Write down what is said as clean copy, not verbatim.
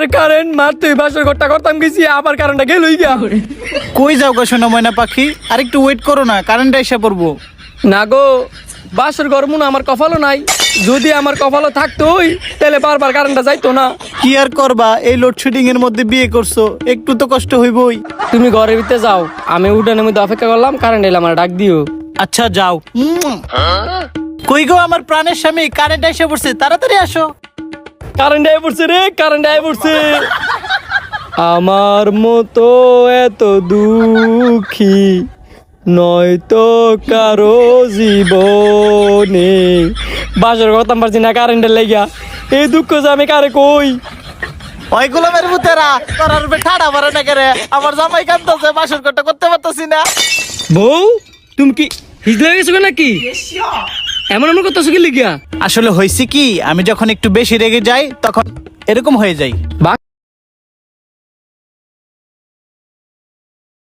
আবার কারেন্ট মারতেই বাসর ঘরটা করতাম গেছি, আবার কারেন্টটা গেলই গা। কই যাও গো সোনা ময়না পাখি, আর একটু ওয়েট করো না, কারেন্ট এসে পড়বো। না গো, বাসর ঘর মনে আমার কপালও নাই। যদি আমার কপালও থাকতো তাহলে বারবার কারেন্টটা যাইতো না। কি আর করবা, এই লোডশেডিং এর মধ্যে বিয়ে করছো, একটু তো কষ্ট হইবই। তুমি ঘরের ভিতরে যাও, আমি উঠানের মধ্যে অপেক্ষা করলাম, কারেন্ট এলে আমার ডাক দিও। আচ্ছা যাও। কই গো আমার প্রাণের স্বামী, কারেন্ট এসে পড়ছে, তাড়াতাড়ি আসো। কারেন্ট আয় পড়ছে রে, কারেন্ট আয় পড়ছে। আমার মতো এত দুঃখী নয়তো কারো জীবনে। বাসর করতাম পারছি না কারেন্টের লাগিয়া, এই দুঃখ যে আমি কারে কই। ওই গোলামের ভূতেরা তোরার ঠাড়া মারে না কেরে, আমার জামাই কাঁদতেছে, বাসর ঘরটা করতে পারতেছি না। বউ তুমি কি হিজলে গেছো নাকি? এমন এমন করতেছো কি লিগিয়া? আসলে হয়েছে কি, আমি যখন একটু বেশি রেগে যাই তখন এরকম হয়ে যায়।